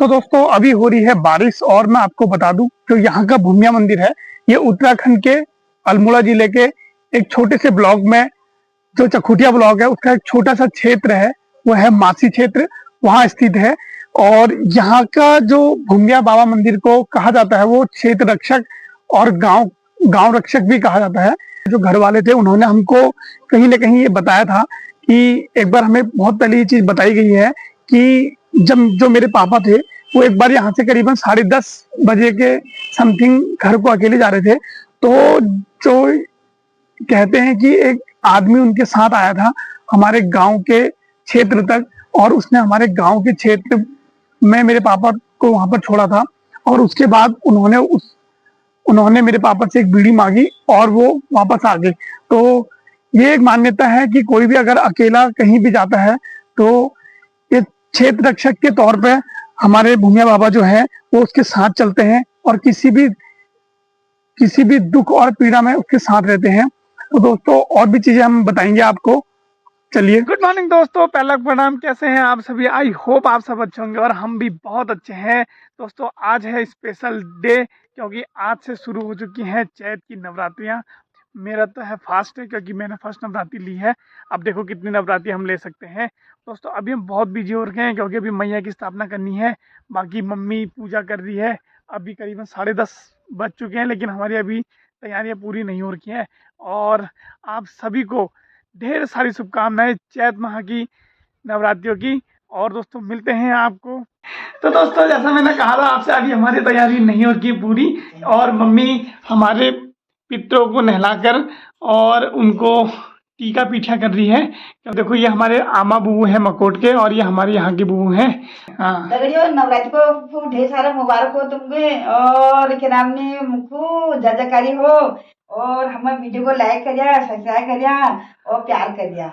तो दोस्तों अभी हो रही है बारिश और मैं आपको बता दूं जो यहाँ का भूमिया मंदिर है ये उत्तराखंड के अल्मोड़ा जिले के एक छोटे से ब्लॉक में जो चखुटिया ब्लॉक है उसका एक छोटा सा क्षेत्र है। वो है मासी क्षेत्र, वहाँ स्थित है। और यहाँ का जो भूमिया बाबा मंदिर को कहा जाता है वो क्षेत्र रक्षक और गांव गांव रक्षक भी कहा जाता है। जो घर वाले थे उन्होंने हमको कहीं ना कहीं ये बताया था कि एक बार हमें बहुत पहले ये चीज बताई गई है कि जब जो मेरे पापा थे वो एक बार यहाँ से करीबन 10:30 बजे के समथिंग घर को अकेले जा रहे थे। तो जो कहते हैं कि एक आदमी उनके साथ आया था हमारे गांव के क्षेत्र तक और उसने हमारे गांव के क्षेत्र में मेरे पापा को वहां पर छोड़ा था। और उसके बाद उन्होंने मेरे पापा से एक बीड़ी मांगी और वो वापस आ गए। तो ये एक मान्यता है कि कोई भी अगर अकेला कहीं भी जाता है तो ये क्षेत्र रक्षक के तौर पे हमारे भूमिया बाबा जो है वो उसके साथ चलते हैं और किसी भी दुख और पीड़ा में उसके साथ रहते हैं। तो दोस्तों और भी चीजें हम बताएंगे आपको। चलिए, गुड मॉर्निंग दोस्तों, पहला प्रणाम। कैसे हैं आप सभी? आई होप आप सब अच्छे होंगे और हम भी बहुत अच्छे हैं। दोस्तों आज है स्पेशल डे क्योंकि आज से शुरू हो चुकी हैं चैत की नवरात्रियां। मेरा तो है फास्ट है क्योंकि मैंने फर्स्ट नवरात्रि ली है। अब देखो कितनी नवरात्रि हम ले सकते हैं। दोस्तों अभी हम बहुत बिजी हो रखे हैं क्योंकि अभी मैया की स्थापना करनी है। बाकी मम्मी पूजा कर रही है। अभी करीबन 10:30 बज चुके हैं लेकिन हमारी अभी तैयारियां पूरी नहीं हो रखी हैं। और आप सभी को ढेर सारी शुभकामनाएं चैत माह की नवरात्रियों की। और दोस्तों मिलते हैं आपको। तो दोस्तों जैसा मैंने कहा था आपसे, अभी हमारी तैयारी नहीं हो रही पूरी और मम्मी हमारे पितरों को नहलाकर और उनको टीका पीठा कर रही है। तो देखो ये हमारे आमा बुबू है मकोट के और ये हमारे यहाँ के बुबू हैं। हाँ नवरात्रि को ढेर सारा मुबारक हो तुमको और क्या नाम ने मुझको जयकारी हो। और हमारे वीडियो को लाइक करिया, सब्सक्राइब करिया और प्यार करिया।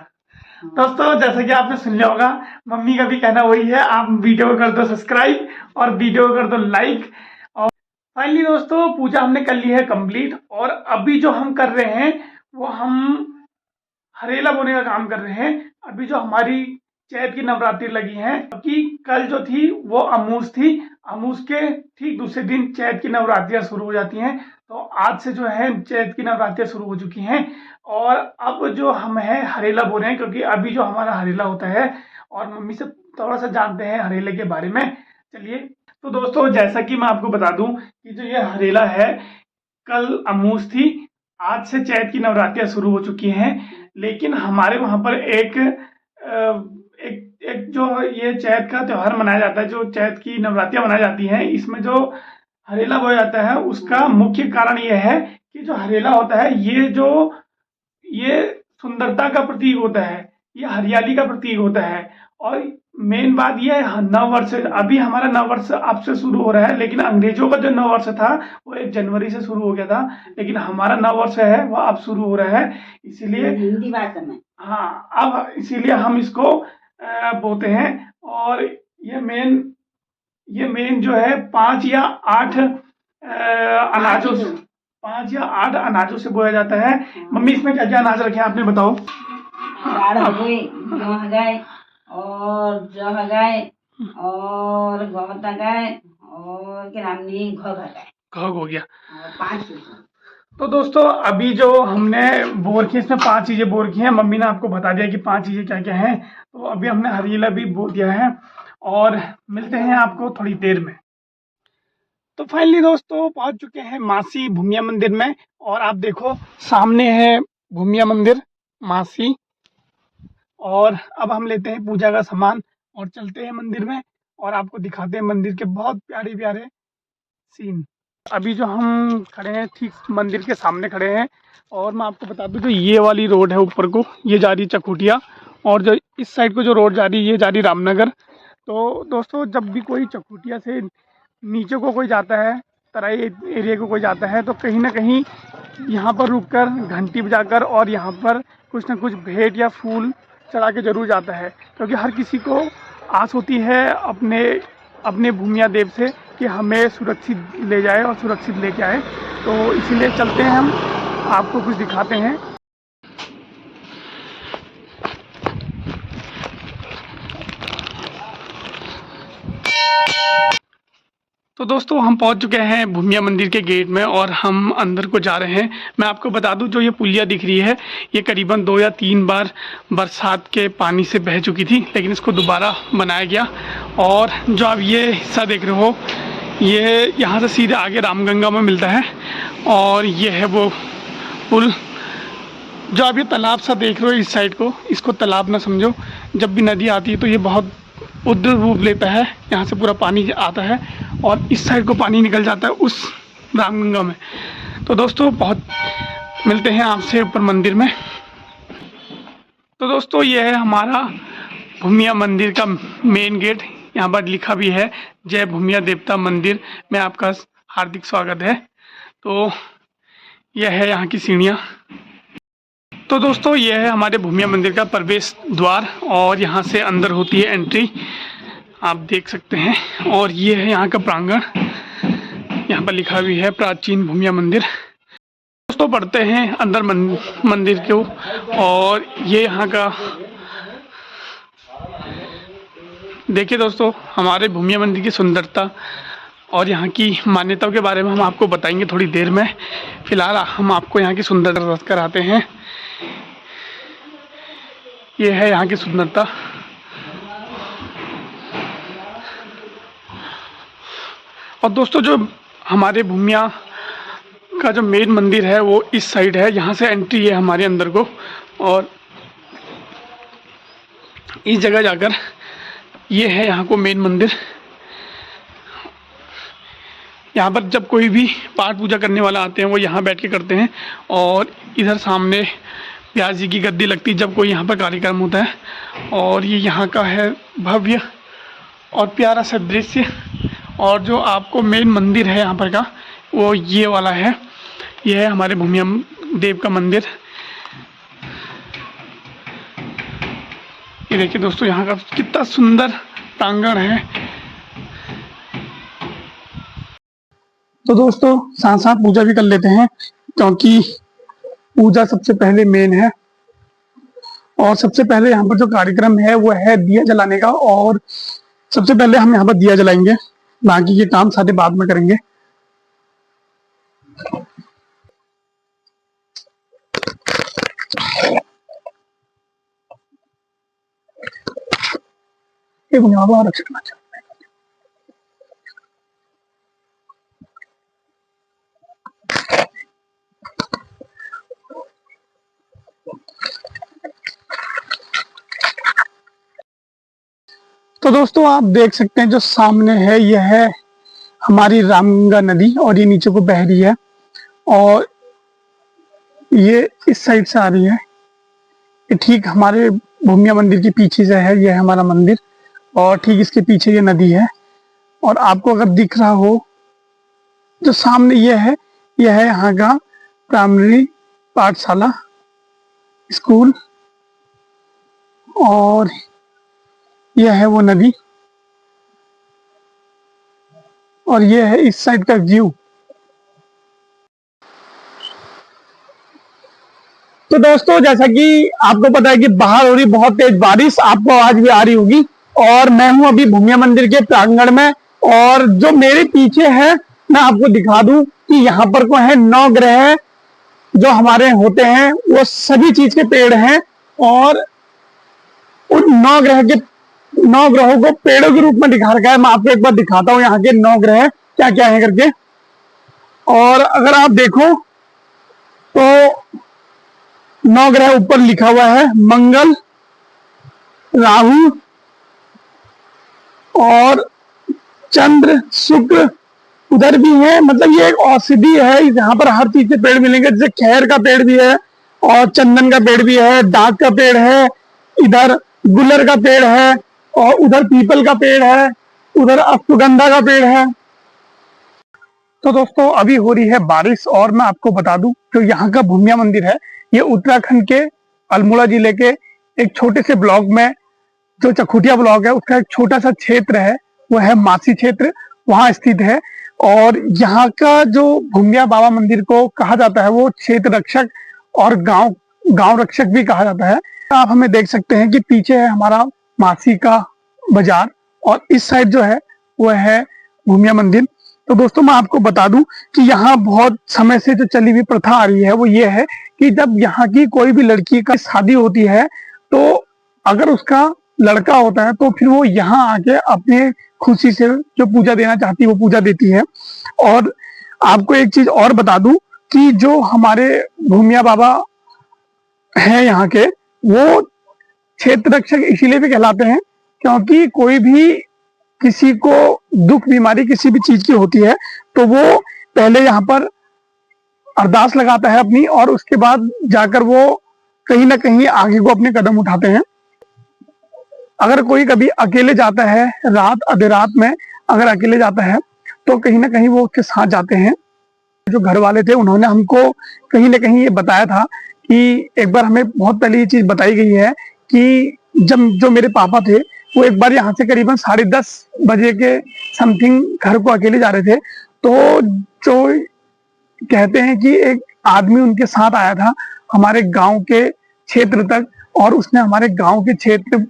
दोस्तों जैसा कि आपने सुन लिया होगा, मम्मी का भी कहना वही है, आप वीडियो को कर दो सब्सक्राइब और वीडियो को कर दो लाइक। और फाइनली दोस्तों पूजा हमने कर ली है कंप्लीट और अभी जो हम कर रहे हैं वो हम हरेला बोने का काम कर रहे हैं। अभी जो हमारी चैत की नवरात्रि लगी है क्योंकि कल जो थी वो अमूस थी। अमूस के ठीक दूसरे दिन चैत की नवरात्रियां शुरू हो जाती हैं। तो आज से जो है चैत की नवरात्रियां शुरू हो चुकी हैं और अब जो हम है हरेला बोल रहे हैं क्योंकि अभी जो हमारा हरेला होता है। और मम्मी से थोड़ा सा जानते हैं हरेले के बारे में। चलिए, तो दोस्तों जैसा कि मैं आपको बता दूं कि जो ये हरेला है कल अमूस थी, आज से चैत की नवरात्रियां शुरू हो चुकी हैं। लेकिन हमारे वहां पर एक जो ये चैत का त्योहार मनाया जाता है, जो चैत की नवरात्रियां मनाई जाती हैं, इसमें जो हरेला बोया जाता है उसका मुख्य कारण ये है कि जो हरेला होता है ये सुंदरता का प्रतीक होता है, ये हरियाली का प्रतीक होता है। और मेन बात ये है नव वर्ष, अभी हमारा नव वर्ष अब से शुरू हो रहा है लेकिन अंग्रेजों का जो नव वर्ष था वो 1 जनवरी से शुरू हो गया था। लेकिन हमारा नव वर्ष है वो अब शुरू हो रहा है, इसीलिए हिंदी भाषा में। हाँ, अब इसीलिए हम इसको बोते हैं। और ये मेन जो है 5 या 8 अनाजों से 5 या 8 अनाजों से बोया जाता है। मम्मी इसमें क्या क्या अनाज रखे हैं आपने बताओ? दाल हो गई, गेहूं हो गए और जौ हो गए और गहत हो गए और क्या नाम नहीं घग हो गया। और 5 चीज। तो दोस्तों अभी जो हमने बो रखी है इसमें 5 चीजें बो रखी हैं। मम्मी ने आपको बता दिया कि 5 चीजें क्या क्या हैं। तो अभी हमने हरीला भी बो दिया है और मिलते हैं आपको थोड़ी देर में। तो फाइनली दोस्तों पहुंच चुके हैं मासी भूमिया मंदिर में और आप देखो सामने है भूमिया मंदिर मासी। और अब हम लेते हैं पूजा का सामान और चलते हैं मंदिर में और आपको दिखाते हैं मंदिर के बहुत प्यारे प्यारे सीन। अभी जो हम खड़े हैं ठीक मंदिर के सामने खड़े हैं और मैं आपको बता दूं जो ये वाली रोड है ऊपर को ये जा रही चकुटिया और जो इस साइड को जो रोड जा रही है ये जा रही रामनगर। तो दोस्तों जब भी कोई चकुटिया से नीचे को कोई जाता है, तराई एरिया को कोई जाता है, तो कहीं ना कहीं यहाँ पर रुककर घंटी बजाकर और यहाँ पर कुछ ना कुछ भेंट या फूल चढ़ा के जरूर जाता है क्योंकि हर किसी को आस होती है अपने भूमिया देव से कि हमें सुरक्षित ले जाए और सुरक्षित लेके आए। तो इसीलिए चलते हैं हम आपको कुछ दिखाते हैं। तो दोस्तों हम पहुंच चुके हैं भूमिया मंदिर के गेट में और हम अंदर को जा रहे हैं। मैं आपको बता दूं, जो ये पुलिया दिख रही है ये करीबन 2 या 3 बार बरसात के पानी से बह चुकी थी, लेकिन इसको दोबारा बनाया गया। और जो आप ये हिस्सा देख रहे हो, ये यहाँ से सीधे आगे रामगंगा में मिलता है। और ये है वो पुल। जो आप ये तालाब सा देख रहे हो इस साइड को, इसको तालाब ना समझो। जब भी नदी आती है तो ये बहुत उग्र रूप लेता है, यहाँ से पूरा पानी आता है और इस साइड को पानी निकल जाता है उस रामगंगा में। तो दोस्तों बहुत मिलते हैं आपसे ऊपर मंदिर में। तो दोस्तों ये है हमारा भूमिया मंदिर का मेन गेट। यहाँ पर लिखा भी है जय भूमिया देवता मंदिर में आपका हार्दिक स्वागत है। तो यह है यहाँ की सीढ़ियाँ। तो दोस्तों ये है हमारे भूमिया मंदिर का प्रवेश द्वार और यहाँ से अंदर होती है एंट्री, आप देख सकते हैं। और ये है यहाँ का प्रांगण, यहाँ पर लिखा भी है प्राचीन भूमिया मंदिर। दोस्तों पढ़ते हैं अंदर मंदिर को। और ये यहाँ का देखिए दोस्तों, हमारे भूमिया मंदिर की सुंदरता और यहाँ की मान्यताओं के बारे में हम आपको बताएंगे थोड़ी देर में। फिलहाल हम आपको यहाँ की सुंदरता कराते हैं। ये है यहाँ की सुंदरता। और दोस्तों जो हमारे भूमिया का जो मेन मंदिर है वो इस साइड है, यहाँ से एंट्री है हमारे अंदर को। और इस जगह जाकर ये है यहाँ को मेन मंदिर। यहाँ पर जब कोई भी पाठ पूजा करने वाला आते हैं वो यहाँ बैठ के करते हैं। और इधर सामने व्यास जी की गद्दी लगती है जब कोई यहाँ पर कार्यक्रम होता है। और ये यहाँ का है भव्य और प्यारा सा दृश्य। और जो आपको मेन मंदिर है यहाँ पर का, वो ये वाला है। ये है हमारे भूमिया देव का मंदिर। ये देखिए दोस्तों यहाँ का कितना सुंदर प्रांगण है। तो दोस्तों साथ साथ पूजा भी कर लेते हैं, क्योंकि पूजा सबसे पहले मेन है। और सबसे पहले यहाँ पर जो कार्यक्रम है वो है दिया जलाने का। और सबसे पहले हम यहाँ पर दिया जलाएंगे, बाकी ये काम सारे बाद में करेंगे। तो दोस्तों आप देख सकते हैं जो सामने है यह है हमारी रामगंगा नदी और ये नीचे को बह रही है। और ये इस साइड से आ रही है। ये ठीक हमारे भूमिया मंदिर के पीछे से है, यह है हमारा मंदिर। और ठीक इसके पीछे ये नदी है। और आपको अगर दिख रहा हो जो सामने यह है यहाँ का प्राइमरी पाठशाला स्कूल। और यह है वो नदी। और यह है इस साइड का व्यू। तो दोस्तों जैसा कि आपको पता है कि बाहर हो रही बहुत तेज बारिश, आपको आवाज भी आ रही होगी। और मैं हूं अभी भूमिया मंदिर के प्रांगण में। और जो मेरे पीछे है मैं आपको दिखा दूं कि यहाँ पर को है 9 ग्रह जो हमारे होते हैं, वो सभी चीज के पेड़ हैं। और उन 9 ग्रहों को पेड़ों के रूप में दिखा रखा है। मैं आपको एक बार दिखाता हूँ यहाँ के 9 ग्रह क्या क्या है करके। और अगर आप देखो तो 9 ग्रह ऊपर लिखा हुआ है मंगल, राहु और चंद्र, शुक्र उधर भी है। मतलब ये एक औषधि है, यहाँ पर हर चीज के पेड़ मिलेंगे। जैसे खैर का पेड़ भी है और चंदन का पेड़ भी है, डाक का पेड़ है, इधर गुलर का पेड़ है और उधर पीपल का पेड़ है, उधर अश्वगंधा का पेड़ है। तो दोस्तों अभी हो रही है बारिश और मैं आपको बता दूं जो यहाँ का भूमिया मंदिर है ये उत्तराखंड के अल्मोड़ा जिले के एक छोटे से ब्लॉक में, जो चखुटिया ब्लॉक है उसका एक छोटा सा क्षेत्र है, वो है मासी क्षेत्र, वहां स्थित है। और यहाँ का जो भूमिया बाबा मंदिर को कहा जाता है वो क्षेत्र रक्षक और गांव रक्षक भी कहा जाता है। आप हमें देख सकते हैं कि पीछे है हमारा मासी का बाजार और इस साइड जो है वो है भूमिया मंदिर। तो दोस्तों मैं आपको बता दूं कि यहाँ बहुत समय से जो चली हुई प्रथा आ रही है वो ये है कि जब यहाँ की कोई भी लड़की का शादी होती है तो अगर उसका लड़का होता है तो फिर वो यहाँ आके अपने खुशी से जो पूजा देना चाहती है वो पूजा देती है। और आपको एक चीज और बता दूं कि जो हमारे भूमिया बाबा हैं यहाँ के, वो क्षेत्र रक्षक इसीलिए भी कहलाते हैं क्योंकि कोई भी किसी को दुख बीमारी किसी भी चीज की होती है तो वो पहले यहाँ पर अरदास लगाता है अपनी, और उसके बाद जाकर वो कहीं ना कहीं आगे को अपने कदम उठाते हैं। अगर कोई कभी अकेले जाता है रात आधे रात में, अगर अकेले जाता है तो कहीं ना कहीं वो उसके साथ जाते हैं। जो घर वाले थे उन्होंने हमको कहीं ना कहीं ये बताया था कि एक बार हमें बहुत पहले ये चीज बताई गई है कि जब जो मेरे पापा थे वो एक बार यहाँ से करीबन 10:30 बजे के समथिंग घर को अकेले जा रहे थे, तो जो कहते हैं कि एक आदमी उनके साथ आया था हमारे गांव के क्षेत्र तक, और उसने हमारे गांव के क्षेत्र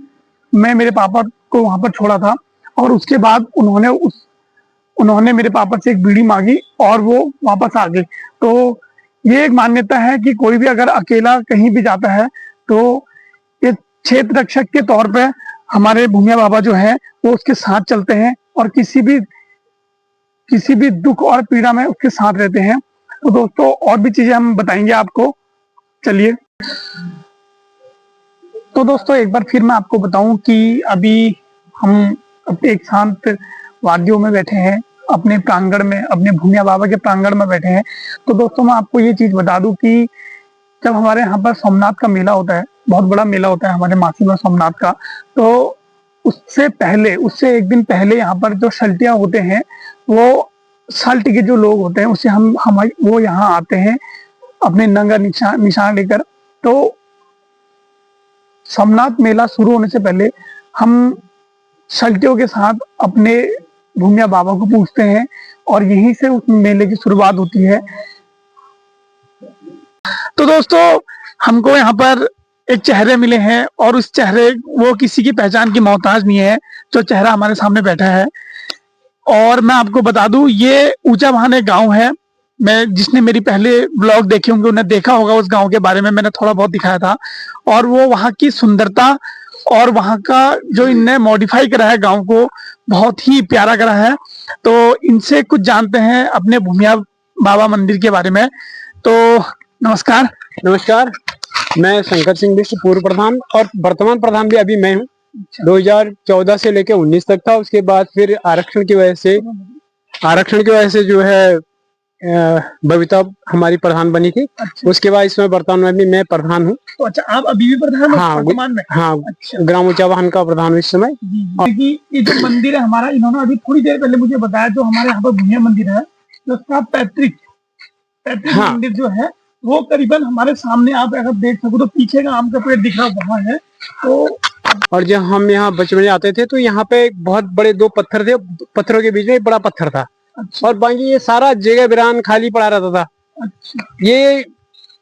में मेरे पापा को वहां पर छोड़ा था। और उसके बाद उन्होंने मेरे पापा से एक बीड़ी मांगी और वो वापस आ गए। तो ये एक मान्यता है कि कोई भी अगर अकेला कहीं भी जाता है तो ये क्षेत्र रक्षक के तौर पे हमारे भूमिया बाबा जो है वो उसके साथ चलते हैं और किसी भी दुख और पीड़ा में उसके साथ रहते हैं। तो दोस्तों और भी चीजें हम बताएंगे आपको, चलिए। तो दोस्तों एक बार फिर मैं आपको बताऊं कि अभी हम अपने एक शांत वादियों में बैठे हैं, अपने प्रांगण में, अपने भूमिया बाबा के प्रांगण में बैठे हैं। तो दोस्तों मैं आपको ये चीज बता दूं कि जब हमारे यहाँ पर सोमनाथ का मेला होता है, बहुत बड़ा मेला होता है हमारे मासी में सोमनाथ का, तो उससे एक दिन पहले यहाँ पर जो सल्टियाँ होते हैं, वो सल्ट के जो लोग होते हैं उससे हम वो यहाँ आते हैं अपने नंगा निशान लेकर। तो सोमनाथ मेला शुरू होने से पहले हम सल्टियों के साथ अपने भूमिया बाबा को पूछते हैं और यहीं से उस मेले की शुरुआत होती है। तो दोस्तों हमको यहाँ पर एक चेहरे मिले हैं और उस चेहरे वो किसी की पहचान की मोहताज नहीं है जो चेहरा हमारे सामने बैठा है। और मैं आपको बता दूं ये ऊंचा बहाने गांव है। मैं जिसने मेरी पहले ब्लॉग देखे होंगे उन्हें देखा होगा, उस गांव के बारे में मैंने थोड़ा बहुत दिखाया था। और वो वहाँ की सुंदरता और वहाँ का जो इनने मॉडिफाई करा है गांव को, बहुत ही प्यारा करा है। तो इनसे कुछ जानते हैं अपने भूमिया बाबा मंदिर के बारे में। तो नमस्कार। नमस्कार, मैं शंकर सिंह बिष्ट, पूर्व प्रधान और वर्तमान प्रधान भी अभी मैं हूँ। 2014 से लेकर 19 तक था। उसके बाद फिर आरक्षण की वजह से जो है बबीता हमारी प्रधान बनी थी। अच्छा। उसके बाद इसमें वर्तमान में भी मैं प्रधान हूँ। तो अच्छा, आप अभी भी प्रधान हो? हाँ, वर्तमान में? हाँ। अच्छा। ग्राम ऊंचा वाहन का प्रधान हूँ इस समय। ये जो मंदिर है हमारा, इन्होंने अभी थोड़ी देर पहले मुझे बताया, जो हमारे यहाँ पर भूमिया मंदिर है, तो उसका पैतृक हाँ। मंदिर जो है वो करीबन हमारे सामने, आप अगर देख सको तो पीछे का आम का पेड़ दिख रहा वहाँ है। तो और जब हम यहाँ बचपन में आते थे तो यहाँ पे बहुत बड़े 2 पत्थर थे, पत्थरों के बीच में एक बड़ा पत्थर था। अच्छा। और बाकी ये सारा जगह वीरान खाली पड़ा रहता था। अच्छा। ये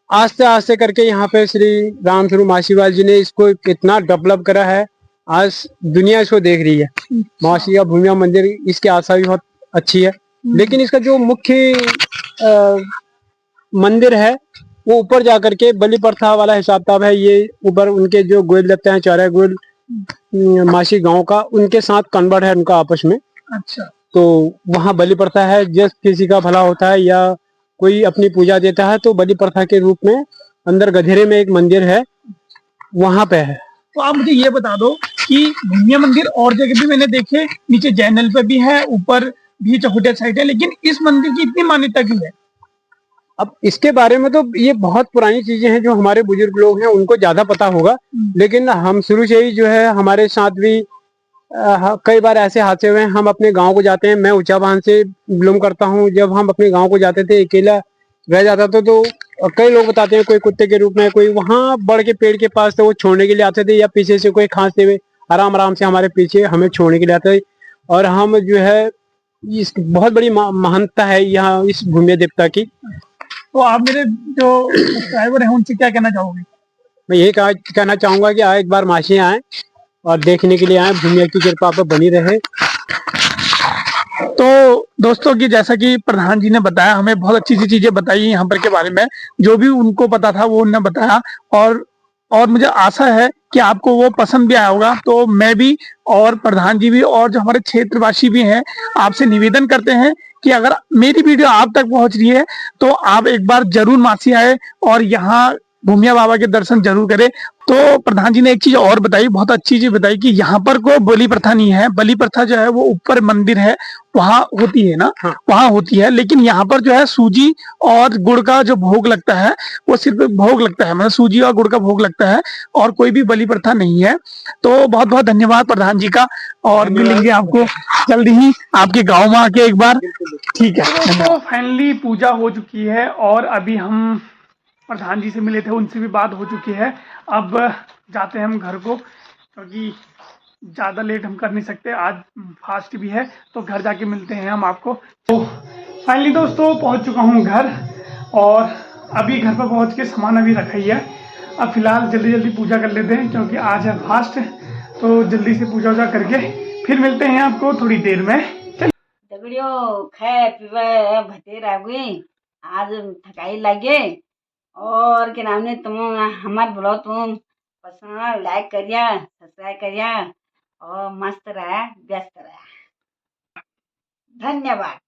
आस्ते आस्ते करके यहाँ पे श्री राम स्वरूप मासीवाल जी ने इसको इतना डेवलप करा है, आज दुनिया इसको देख रही है। मासी का भूमिया मंदिर, इसकी आशा भी बहुत अच्छी है। लेकिन इसका जो मुख्य मंदिर है वो ऊपर जाकर के बलि प्रथा वाला हिसाब किताब है। ये ऊपर उनके जो गोयल देवता हैं, चारा गोयल मासी गांव का, उनके साथ कन्वर्ट है उनका आपस में। अच्छा। तो वहाँ बलि प्रथा है। जब किसी का भला होता है या कोई अपनी पूजा देता है तो बलि प्रथा के रूप में अंदर गधेरे में एक मंदिर है, वहां पे है। तो आप मुझे ये बता दो कि भूमिया मंदिर और जगह भी मैंने देखे, नीचे जैनल पे भी है, ऊपर भी चौखुटिया साइड है, लेकिन इस मंदिर की इतनी मान्यता क्यों है? अब इसके बारे में तो ये बहुत पुरानी चीजें हैं जो हमारे बुजुर्ग लोग हैं उनको ज्यादा पता होगा। लेकिन हम शुरू से ही जो है हमारे साथ भी कई बार ऐसे हादसे हुए हैं। हम अपने गांव को जाते हैं, मैं ऊंचा वाहन से बिलोंग करता हूं। जब हम अपने गांव को जाते थे अकेला रह जाता था तो कई लोग बताते हैं, कोई कुत्ते के रूप में, कोई वहां बड़ के पेड़ के पास, तो वो छोड़ने के लिए आते थे, या पीछे से कोई खांसते हुए आराम आराम से हमारे पीछे हमें छोड़ने के लिए आते थे। और हम जो है इस बहुत बड़ी महानता है यहाँ इस भूमिया देवता की। तो आप मेरे जो सब्सक्राइबर हैं उनसे क्या कहना चाहोगे? मैं यही कहना चाहूंगा कि एक बार मासी आए और देखने के लिए आए, भूमिया की कृपा पर बनी रहे। तो दोस्तों की जैसा कि प्रधान जी ने बताया, हमें बहुत अच्छी सी चीजें बताई यहाँ पर के बारे में, जो भी उनको पता था वो उन्होंने बताया। और मुझे आशा है कि आपको वो पसंद भी आया होगा। तो मैं भी और प्रधान जी भी और जो हमारे क्षेत्रवासी भी हैं, आपसे निवेदन करते हैं कि अगर मेरी वीडियो आप तक पहुंच रही है तो आप एक बार जरूर मासी आए और यहाँ भूमिया बाबा के दर्शन जरूर करें। तो प्रधान जी ने एक चीज और बताई, बहुत अच्छी चीज बताई कि यहाँ पर कोई बलि प्रथा नहीं है। बलि प्रथा जो है वो ऊपर मंदिर है वहां होती है ना, हाँ। वहां होती है, लेकिन यहाँ पर जो है सूजी और गुड़ का जो भोग लगता है वो सिर्फ भोग लगता है, मतलब सूजी और गुड़ का भोग लगता है, और कोई भी बलि प्रथा नहीं है। तो बहुत बहुत धन्यवाद प्रधान जी का, और मिलेंगे आपको जल्दी ही आपके गांव में आके एक बार। ठीक है। तो फाइनली पूजा हो चुकी है और अभी हम प्रधान जी से मिले थे, उनसे भी बात हो चुकी है। अब जाते हैं हम घर को, क्योंकि ज़्यादा लेट हम कर नहीं सकते, आज फास्ट भी है। तो घर जाके मिलते हैं हम आपको। तो फाइनली दोस्तों पहुंच चुका हूं घर, और अभी घर पर पहुंच के सामान अभी रखा ही है। अब फिलहाल जल्दी जल्दी पूजा कर लेते हैं, क्योंकि आज है फास्ट। तो जल्दी से पूजा वूजा करके फिर मिलते हैं आपको थोड़ी देर में। दगड़ियों खाए पीवे भते रागुए, आज थकाई लगे। और क्या नाम ने तुम हमारे ब्लॉग तुम पसंद लाइक करिया, सब्सक्राइब करिया, और मस्त रहा, व्यस्त रहा। धन्यवाद।